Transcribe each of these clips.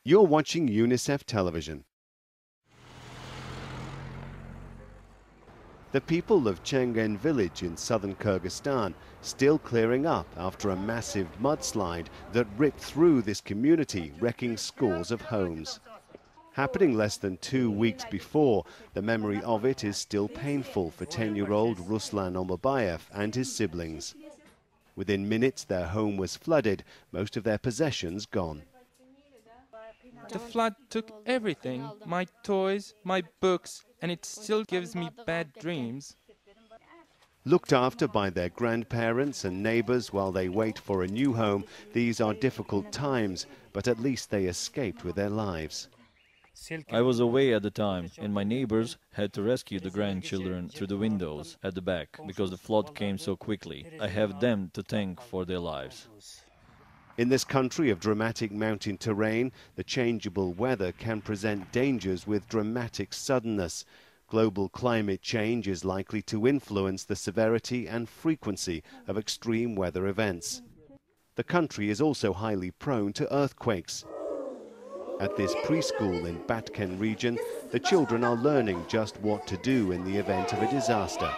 You're watching UNICEF television. The people of Chengen village in southern Kyrgyzstan still clearing up after a massive mudslide that ripped through this community, wrecking scores of homes. Happening less than 2 weeks before, the memory of it is still painful for 10-year-old Ruslan Omabayev and his siblings. Within minutes, their home was flooded, most of their possessions gone. The flood took everything, my toys, my books, and it still gives me bad dreams. Looked after by their grandparents and neighbors while they wait for a new home, these are difficult times, but at least they escaped with their lives. I was away at the time, and my neighbors had to rescue the grandchildren through the windows at the back because the flood came so quickly. I have them to thank for their lives. In this country of dramatic mountain terrain, the changeable weather can present dangers with dramatic suddenness. Global climate change is likely to influence the severity and frequency of extreme weather events. The country is also highly prone to earthquakes. At this preschool in Batken region, the children are learning just what to do in the event of a disaster.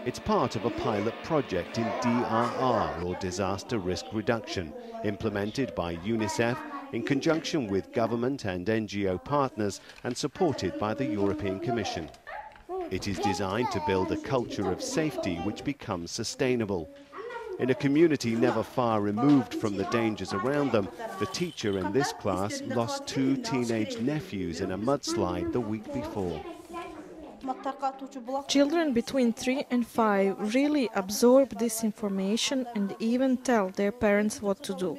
It's part of a pilot project in DRR, or Disaster Risk Reduction, implemented by UNICEF in conjunction with government and NGO partners and supported by the European Commission. It is designed to build a culture of safety which becomes sustainable. In a community never far removed from the dangers around them, the teacher in this class lost 2 teenage nephews in a mudslide the week before. Children between 3 and 5 really absorb this information and even tell their parents what to do.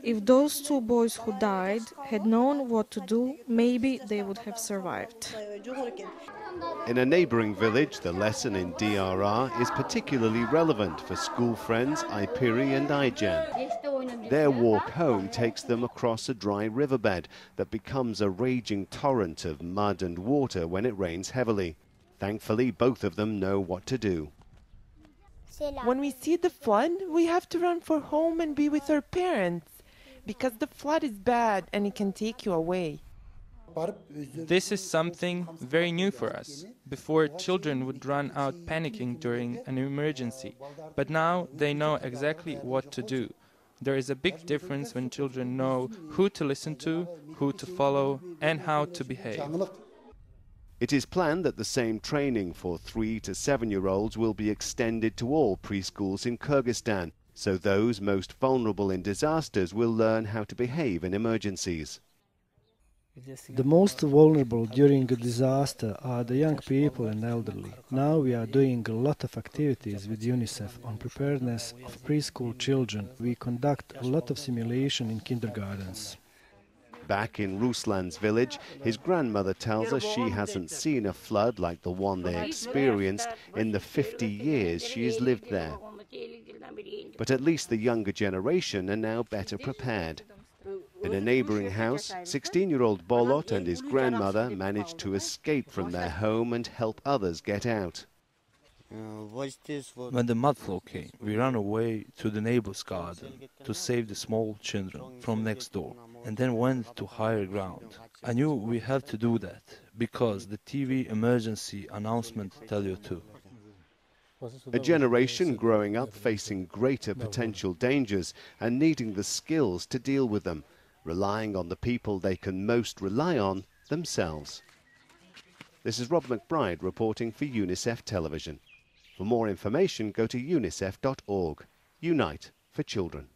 If those 2 boys who died had known what to do, maybe they would have survived. In a neighboring village, the lesson in DRR is particularly relevant for school friends Ipiri and Ijan. Their walk home takes them across a dry riverbed that becomes a raging torrent of mud and water when it rains heavily. Thankfully, both of them know what to do. When we see the flood, we have to run for home and be with our parents, because the flood is bad and it can take you away. This is something very new for us. Before, children would run out panicking during an emergency, but now they know exactly what to do. There is a big difference when children know who to listen to, who to follow, and how to behave. It is planned that the same training for 3 to 7-year-olds will be extended to all preschools in Kyrgyzstan, so those most vulnerable in disasters will learn how to behave in emergencies. The most vulnerable during a disaster are the young people and elderly. Now we are doing a lot of activities with UNICEF on preparedness of preschool children. We conduct a lot of simulation in kindergartens. Back in Ruslan's village, his grandmother tells us she hasn't seen a flood like the one they experienced in the 50 years she has lived there. But at least the younger generation are now better prepared. In a neighboring house, 16-year-old Bolot and his grandmother managed to escape from their home and help others get out. When the mudflow came, we ran away to the neighbor's garden to save the small children from next door, and then went to higher ground. I knew we had to do that, because the TV emergency announcement tell you to. A generation growing up facing greater potential dangers and needing the skills to deal with them, relying on the people they can most rely on, themselves. This is Rob McBride reporting for UNICEF Television. For more information, go to unicef.org. Unite for Children.